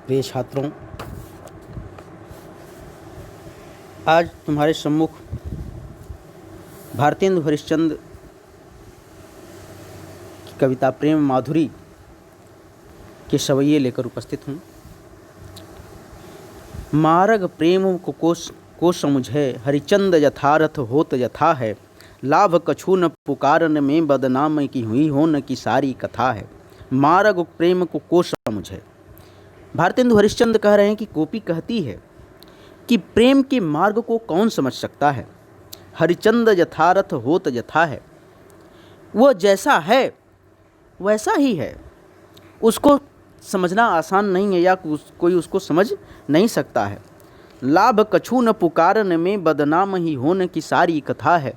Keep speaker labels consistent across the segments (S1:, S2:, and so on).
S1: प्रिय छात्रों, आज तुम्हारे सम्मुख भारतेंदु हरिश्चंद्र की कविता प्रेम माधुरी के सवैये लेकर उपस्थित हूँ। मारग प्रेम को समुझे हरिचंद यथारथ होत यथा है। लाभ कछु न पुकारन में बदनाम की हुई हो न की सारी कथा है। मारग प्रेम को समुझे। भारतेंदु हरिश्चंद्र कह रहे हैं कि गोपी कहती है कि प्रेम के मार्ग को कौन समझ सकता है। हरिचंद यथारथ होत यथा है, वह जैसा है वैसा ही है। उसको समझना आसान नहीं है या कोई उसको समझ नहीं सकता है। लाभ कछु न पुकारन में बदनाम ही होने की सारी कथा है।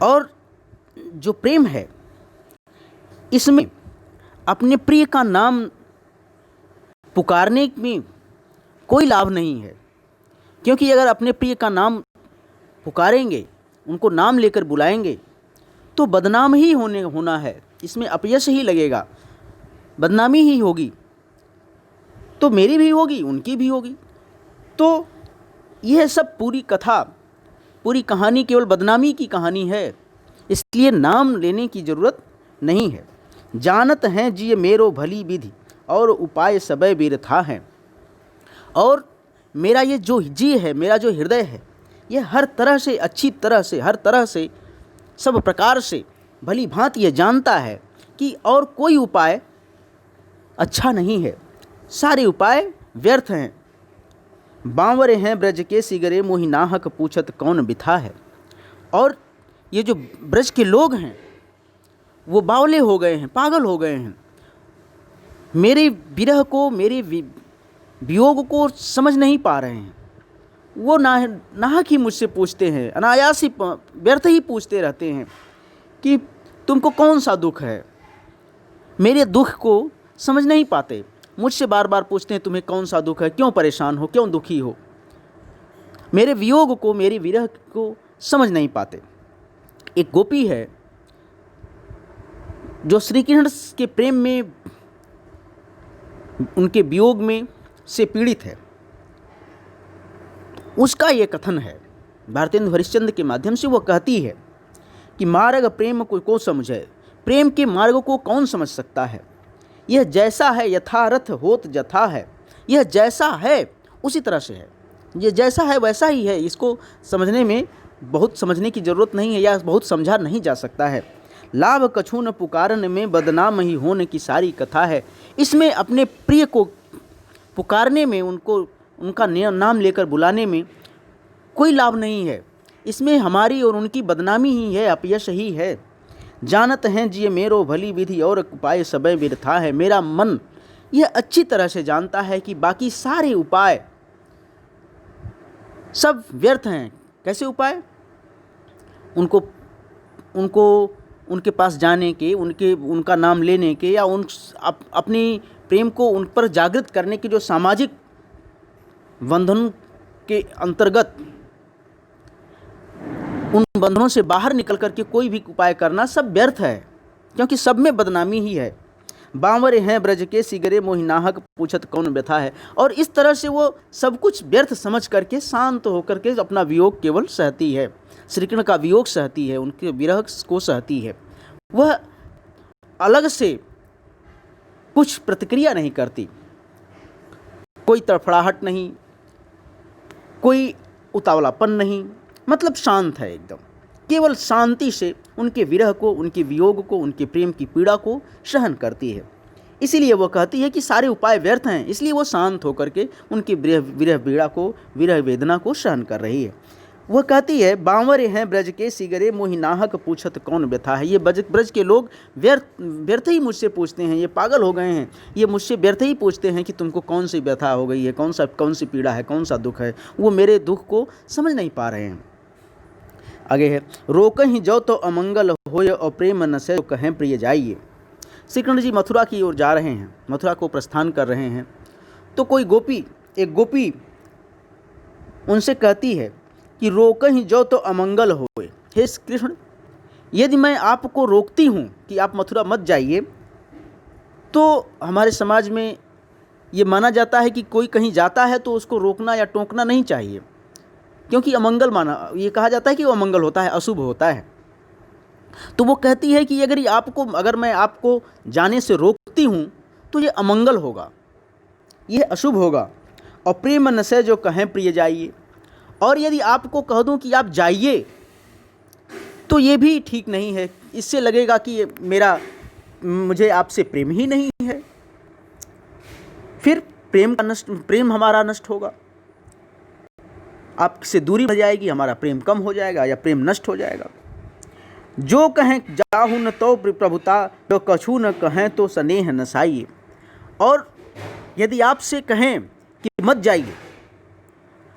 S1: और जो प्रेम है, इसमें अपने प्रिय का नाम पुकारने में कोई लाभ नहीं है, क्योंकि अगर अपने प्रिय का नाम पुकारेंगे, उनको नाम लेकर बुलाएंगे, तो बदनाम ही होना है। इसमें अपयश ही लगेगा, बदनामी ही होगी। तो मेरी भी होगी, उनकी भी होगी। तो यह सब पूरी कथा, पूरी कहानी केवल बदनामी की कहानी है। इसलिए नाम लेने की ज़रूरत नहीं है। जानत हैं जी मेरो भली विधि और उपाय सबे बिरथा है। और मेरा ये जो जी है, मेरा जो हृदय है, यह हर तरह से, अच्छी तरह से, हर तरह से, सब प्रकार से भली भांति ये जानता है कि और कोई उपाय अच्छा नहीं है, सारे उपाय व्यर्थ हैं। बांवरे हैं ब्रज के सिगरे मोहि नाहक पूछत कौन बिथा है। और ये जो ब्रज के लोग हैं वो बावले हो गए हैं, पागल हो गए हैं। मेरे विरह को, मेरे वियोग को समझ नहीं पा रहे हैं। वो नाहक ही मुझसे पूछते हैं, अनायास ही, व्यर्थ ही पूछते रहते हैं कि तुमको कौन सा दुख है। मेरे दुख को समझ नहीं पाते, मुझसे बार बार पूछते हैं तुम्हें कौन सा दुख है, क्यों परेशान हो, क्यों दुखी हो। मेरे वियोग को, मेरे विरह को समझ नहीं पाते। एक गोपी है जो श्री कृष्ण के प्रेम में, उनके वियोग में से पीड़ित है। उसका ये कथन है, भारतेंदु हरिश्चंद्र के माध्यम से वो कहती है कि मार्ग प्रेम को समझे। प्रेम के मार्ग को कौन समझ सकता है। यह जैसा है यथारथ होत यथा है। यह जैसा है उसी तरह से है, ये जैसा है वैसा ही है। इसको समझने में बहुत समझने की ज़रूरत नहीं है, या बहुत समझा नहीं जा सकता है। लाभ कछु न पुकारन में बदनाम ही होने की सारी कथा है। इसमें अपने प्रिय को पुकारने में, उनको उनका नाम लेकर बुलाने में कोई लाभ नहीं है। इसमें हमारी और उनकी बदनामी ही है, अपयश ही है। जानत हैं जी मेरो भली विधि और उपाय सबे बिरथा है। मेरा मन यह अच्छी तरह से जानता है कि बाकी सारे उपाय सब व्यर्थ हैं। कैसे उपाय? उनको उनके पास जाने के, उनका नाम लेने के, या अपनी प्रेम को उन पर जागृत करने के जो सामाजिक बंधन के अंतर्गत, उन बंधनों से बाहर निकल करके कोई भी उपाय करना सब व्यर्थ है, क्योंकि सब में बदनामी ही है। बांवरे हैं ब्रज के सिगरे मोहि नाहक पूछत कौन व्यथा है। और इस तरह से वो सब कुछ व्यर्थ समझ करके शांत होकर के अपना वियोग केवल सहती है, श्री कृष्ण का वियोग सहती है, उनके विरह को सहती है। वह अलग से कुछ प्रतिक्रिया नहीं करती, कोई तड़फड़ाहट नहीं, कोई उतावलापन नहीं, मतलब शांत है एकदम। केवल शांति से उनके विरह को, उनके वियोग को, उनके प्रेम की पीड़ा को सहन करती है। इसीलिए वो कहती है कि सारे उपाय व्यर्थ हैं। इसलिए वो शांत होकर के उनकी विरह पीड़ा को, विरह वेदना को सहन कर रही है। वह कहती है, बांवरे हैं ब्रज के सिगरे मोहि नाहक पूछत कौन व्यथा है। ये ब्रज के लोग व्यर्थ ही मुझसे पूछते हैं, ये पागल हो गए हैं, ये मुझसे व्यर्थ ही पूछते हैं कि तुमको कौन सी व्यथा हो गई है, कौन सी पीड़ा है, कौन सा दुख है। वो मेरे दुख को समझ नहीं पा रहे हैं। आगे है, रोकहि जो तो अमंगल होय और प्रेम न से कहें प्रिय जाइए। श्री कृष्ण जी मथुरा की ओर जा रहे हैं, मथुरा को प्रस्थान कर रहे हैं। तो एक गोपी उनसे कहती है कि रोकहि जो तो अमंगल होए। हे कृष्ण, यदि मैं आपको रोकती हूँ कि आप मथुरा मत जाइए, तो हमारे समाज में ये माना जाता है कि कोई कहीं जाता है तो उसको रोकना या टोकना नहीं चाहिए, क्योंकि अमंगल माना, ये कहा जाता है कि वो अमंगल होता है, अशुभ होता है। तो वो कहती है कि अगर मैं आपको जाने से रोकती हूँ तो ये अमंगल होगा, ये अशुभ होगा। और प्रेम न से जो कहें प्रिय जाइए, और यदि आपको कह दूँ कि आप जाइए तो ये भी ठीक नहीं है, इससे लगेगा कि मुझे आपसे प्रेम ही नहीं है, फिर प्रेम हमारा नष्ट होगा, आपसे दूरी बढ़ जाएगी, हमारा प्रेम कम हो जाएगा या प्रेम नष्ट हो जाएगा। जो कहें जाहु न तो प्रभुता, जो कछु न कहें तो स्नेह नसाइए। और यदि आपसे कहें कि मत जाइए,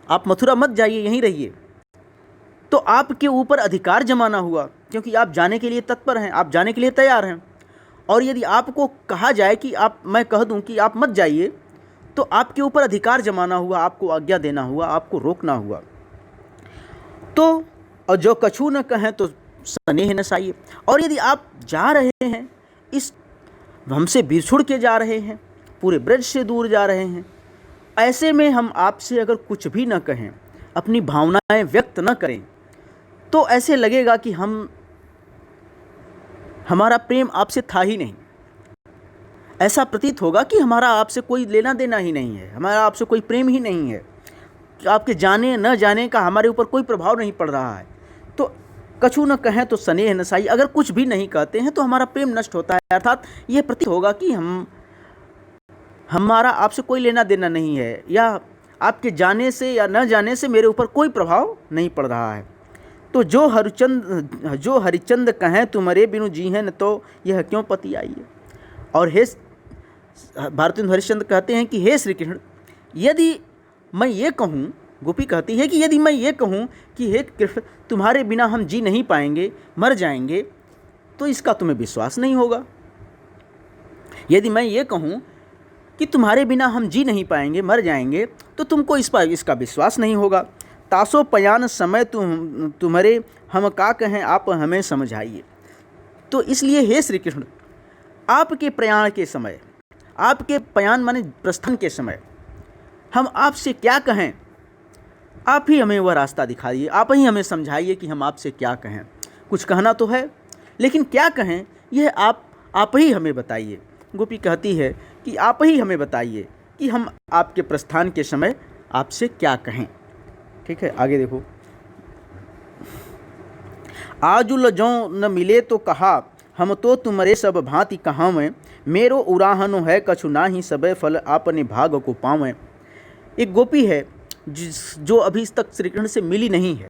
S1: आप मथुरा मत जाइए, यहीं रहिए, तो आपके ऊपर अधिकार जमाना हुआ, क्योंकि आप जाने के लिए तत्पर हैं, आप जाने के लिए तैयार हैं। और यदि आपको कहा जाए कि मैं कह दूं कि आप मत जाइए, तो आपके ऊपर अधिकार जमाना हुआ, आपको आज्ञा देना हुआ, आपको रोकना हुआ। तो और जो कछु न कहें तो स्नेह नसाइए। और यदि आप जा रहे हैं, इस हमसे बिछुड़ के जा रहे हैं, पूरे ब्रज से दूर जा रहे हैं, ऐसे में हम आपसे अगर कुछ भी न कहें, अपनी भावनाएं व्यक्त न करें, तो ऐसे लगेगा कि हमारा प्रेम आपसे था ही नहीं। ऐसा प्रतीत होगा कि हमारा आपसे कोई लेना देना ही नहीं है, हमारा आपसे कोई प्रेम ही नहीं है, आपके जाने न जाने का हमारे ऊपर कोई प्रभाव नहीं पड़ रहा है। तो कछु न कहें तो स्नेह नसाई, अगर कुछ भी नहीं कहते हैं तो हमारा प्रेम नष्ट होता है, अर्थात ये प्रतीत होगा कि हमारा आपसे कोई लेना देना नहीं है, या आपके जाने से या न जाने से मेरे ऊपर कोई प्रभाव नहीं पड़ रहा है। तो जो हरिचंद कहें तुम्हारे बिनु जीहन, तो यह क्यों पति आई है। और हे भारतेंदु हरिश्चंद्र कहते हैं कि हे श्री कृष्ण, यदि मैं ये कहूँ, गोपी कहती है कि यदि मैं ये कहूँ कि हे कृष्ण तुम्हारे बिना हम जी नहीं पाएंगे, मर जाएंगे, तो इसका तुम्हें विश्वास नहीं होगा। यदि मैं ये कहूँ कि तुम्हारे बिना हम जी नहीं पाएंगे, मर जाएंगे, तो तुमको इसका विश्वास नहीं होगा। तासो पयान समय तुम्हारे हम का कहें, आप हमें समझाइए। तो इसलिए हे श्री कृष्ण, आपके प्रयाण के समय, आपके प्रयाण माने प्रस्थान के समय, हम आपसे क्या कहें, आप ही हमें वह रास्ता दिखाइए, आप ही हमें समझाइए कि हम आपसे क्या कहें। कुछ कहना तो है, लेकिन क्या कहें यह आप ही हमें बताइए। गोपी कहती है कि आप ही हमें बताइए कि हम आपके प्रस्थान के समय आपसे क्या कहें। ठीक है, आगे देखो। आजुल जो न मिले तो कहा, हम तो तुम्हारे सब भांति कहाँ में, मेरो उराहनो है कछु नाही, सबे फल आपने भाग को पावें। एक गोपी है जो अभी तक श्री कृष्ण से मिली नहीं है,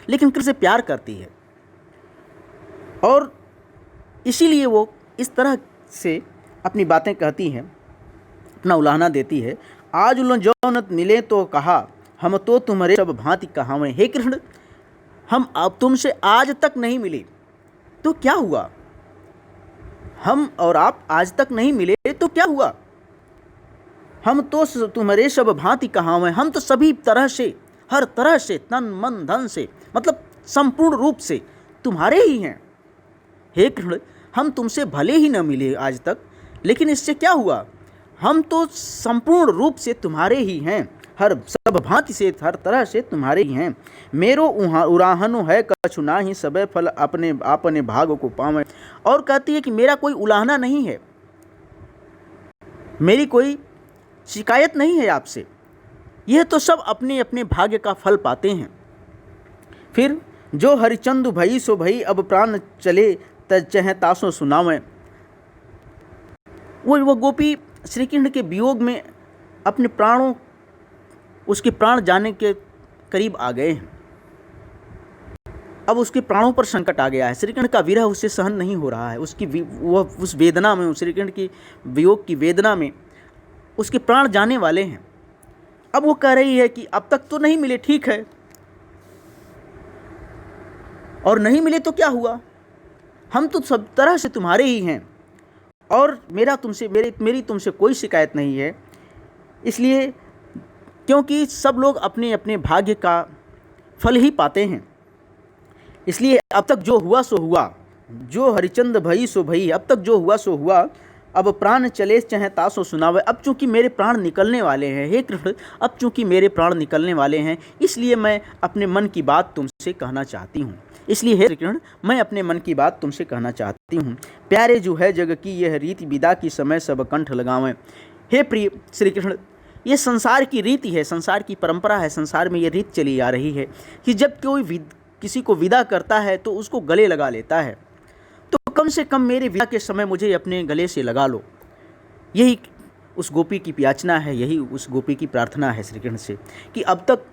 S1: लेकिन कृष्ण से प्यार करती है, और इसीलिए वो इस तरह से अपनी बातें कहती हैं, अपना उलाहना देती है। आज जो न मिले तो कहा, हम तो तुम्हारे सब भांति कहाँ में। हे कृष्ण, हम अब तुमसे आज तक नहीं मिले तो क्या हुआ, हम और आप आज तक नहीं मिले तो क्या हुआ, हम तो तुम्हारे सब भांति कहाँ में, हम तो सभी तरह से, हर तरह से, तन मन धन से, मतलब संपूर्ण रूप से तुम्हारे ही हैं। हे कृष्ण, हम तुमसे भले ही न मिले आज तक, लेकिन इससे क्या हुआ, हम तो संपूर्ण रूप से तुम्हारे ही हैं, हर सब भांति से, हर तरह से तुम्हारे ही हैं। मेरो उराहनो है कछु नाही, सबे फल अपने भाग को पावें। और कहती है कि मेरा कोई उलाहना नहीं है, मेरी कोई शिकायत नहीं है आपसे, यह तो सब अपने अपने भाग्य का फल पाते हैं। फिर जो हरिचंदु भई सो भई, अब प्राण चले तह तासो सुनावें। वो गोपी श्री कृष्ण के वियोग में अपने प्राणों, उसके प्राण जाने के करीब आ गए हैं। अब उसके प्राणों पर संकट आ गया है, श्री कृष्ण का विरह उससे सहन नहीं हो रहा है, उस वेदना में, श्री कृष्ण की वियोग की वेदना में उसके प्राण जाने वाले हैं। अब वो कह रही है कि अब तक तो नहीं मिले, ठीक है, और नहीं मिले तो क्या हुआ, हम तो सब तरह से तुम्हारे ही हैं, और मेरी तुमसे कोई शिकायत नहीं है। इसलिए क्योंकि सब लोग अपने अपने भाग्य का फल ही पाते हैं, इसलिए अब तक जो हुआ सो हुआ, जो हरिचंद भई सो भई, अब तक जो हुआ सो हुआ, अब प्राण चले चाहे तासो सुनावे। अब चूंकि मेरे प्राण निकलने वाले हैं, हे कृष्ण, अब चूंकि मेरे प्राण निकलने वाले हैं, इसलिए मैं अपने मन की बात तुमसे कहना चाहती हूँ। इसलिए हे श्री कृष्ण, मैं अपने मन की बात तुमसे कहना चाहती हूँ। प्यारे जो है जग की यह रीति, विदा की समय सब कंठ लगावें। हे प्रिय श्री कृष्ण, ये संसार की रीति है, संसार की परंपरा है, संसार में ये रीत चली आ रही है कि जब कोई किसी को विदा करता है तो उसको गले लगा लेता है। तो कम से कम मेरे विदा के समय मुझे अपने गले से लगा लो। यही उस गोपी की याचना है, यही उस गोपी की प्रार्थना है श्री कृष्ण से कि अब तक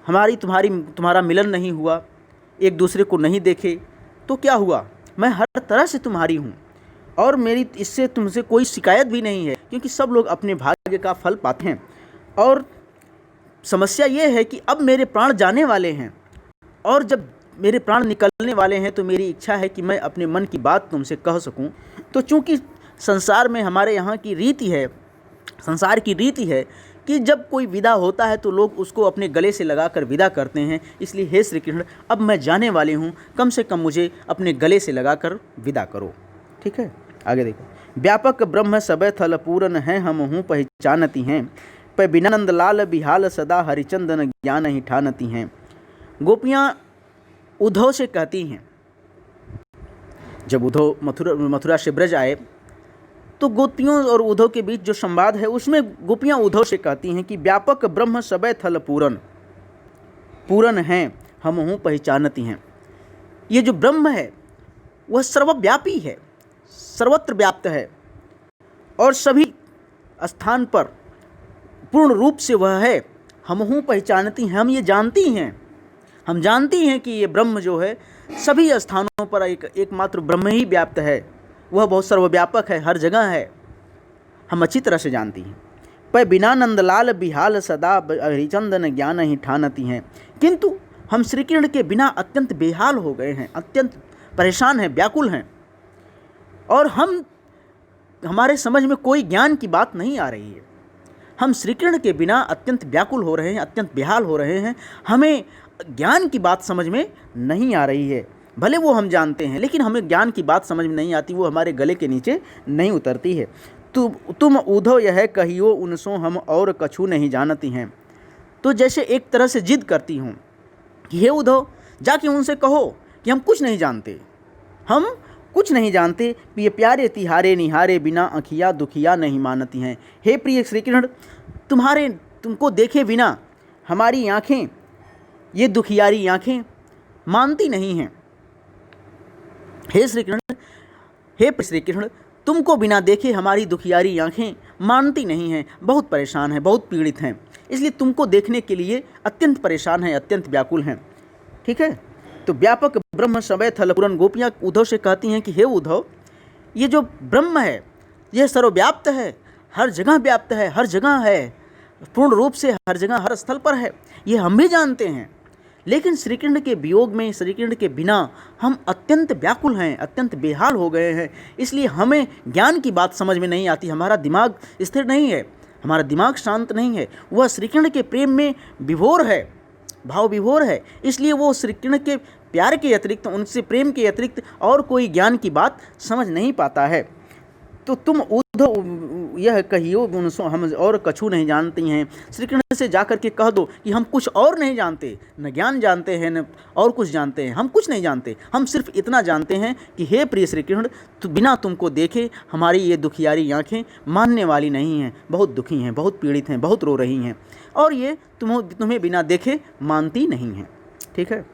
S1: तुम्हारा मिलन नहीं हुआ, एक दूसरे को नहीं देखे, तो क्या हुआ, मैं हर तरह से तुम्हारी हूँ और मेरी इससे तुमसे कोई शिकायत भी नहीं है, क्योंकि सब लोग अपने भाग्य का फल पाते हैं। और समस्या ये है कि अब मेरे प्राण जाने वाले हैं, और जब मेरे प्राण निकलने वाले हैं तो मेरी इच्छा है कि मैं अपने मन की बात तुमसे कह सकूं। तो चूंकि संसार में हमारे यहाँ की रीति है, संसार की रीति है कि जब कोई विदा होता है तो लोग उसको अपने गले से लगाकर विदा करते हैं, इसलिए हे श्री कृष्ण, अब मैं जाने वाली हूँ, कम से कम मुझे अपने गले से लगाकर विदा करो। ठीक है, आगे देखो। व्यापक ब्रह्म सबे थल पूरन है, हम हूँ पहचानती हैं, पे बिनानंद लाल बिहाल सदा हरिचंदन ज्ञान ही ठानती हैं। गोपियाँ उद्धव से कहती हैं, जब उद्धव मथुरा से ब्रज आए तो गोपियों और उद्धव के बीच जो संवाद है उसमें गोपियाँ उद्धव से कहती हैं कि व्यापक ब्रह्म सबे थल पूरन हैं, हम हूँ पहचानती हैं। ये जो ब्रह्म है वह सर्वव्यापी है, सर्वत्र व्याप्त है और सभी स्थान पर पूर्ण रूप से वह है। हम हूँ पहचानती हैं, हम ये जानती हैं, हम जानती हैं कि ये ब्रह्म जो है सभी स्थानों पर एकमात्र ब्रह्म ही व्याप्त है, वह बहुत सर्वव्यापक है, हर जगह है, हम अच्छी तरह से जानती हैं। पर बिना नंदलाल बिहाल सदा हरिचंदन ज्ञान ही ठानती हैं। किंतु हम श्री कृष्ण के बिना अत्यंत बेहाल हो गए हैं, अत्यंत परेशान हैं, व्याकुल हैं, और हमारे समझ में कोई ज्ञान की बात नहीं आ रही है। हम श्री कृष्ण के बिना अत्यंत व्याकुल हो रहे हैं, अत्यंत बेहाल हो रहे हैं, हमें ज्ञान की बात समझ में नहीं आ रही है। भले वो हम जानते हैं, लेकिन हमें ज्ञान की बात समझ में नहीं आती, वो हमारे गले के नीचे नहीं उतरती है। तुम उद्धव यह कहियो उनसो हम और कछु नहीं जानती हैं। तो जैसे एक तरह से जिद करती हूँ कि हे उद्धव, जाके उनसे कहो कि हम कुछ नहीं जानते, हम कुछ नहीं जानते, ये प्यारे तिहारे निहारे बिना अखिया दुखिया नहीं मानती हैं। हे प्रिय श्री कृष्ण, तुमको देखे बिना हमारी आँखें, ये दुखियारी आँखें मानती नहीं हैं। हे श्री कृष्ण, तुमको बिना देखे हमारी दुखियारी आँखें मानती नहीं हैं, बहुत परेशान हैं, बहुत पीड़ित हैं, इसलिए तुमको देखने के लिए अत्यंत परेशान हैं, अत्यंत व्याकुल हैं। ठीक है, तो व्यापक ब्रह्म सबे थल पूरन। गोपियाँ उद्धव से कहती हैं कि हे उद्धव, ये जो ब्रह्म है यह सर्वव्याप्त है, हर जगह व्याप्त है, हर जगह है, पूर्ण रूप से हर जगह हर स्थल पर है, ये हम भी जानते हैं, लेकिन श्री कृष्ण के वियोग में, श्री कृष्ण के बिना हम अत्यंत व्याकुल हैं, अत्यंत बेहाल हो गए हैं, इसलिए हमें ज्ञान की बात समझ में नहीं आती, हमारा दिमाग स्थिर नहीं है, हमारा दिमाग शांत नहीं है, वह श्री कृष्ण के प्रेम में विभोर है, भाव विभोर है, इसलिए वो श्री कृष्ण के प्यार के अतिरिक्त, उनसे प्रेम के अतिरिक्त और कोई ज्ञान की बात समझ नहीं पाता है। तो तुम उद्धव यह कहियो उनसो हम और कछु नहीं जानती हैं। श्री कृष्ण से जाकर के कह दो कि हम कुछ और नहीं जानते, न ज्ञान जानते हैं न और कुछ जानते हैं, हम कुछ नहीं जानते, हम सिर्फ इतना जानते हैं कि हे प्रिय श्री कृष्ण, बिना तुमको देखे हमारी ये दुखियारी आँखें मानने वाली नहीं हैं, बहुत दुखी हैं, बहुत पीड़ित हैं, बहुत रो रही हैं, और ये तुम्हें बिना देखे मानती नहीं हैं। ठीक है।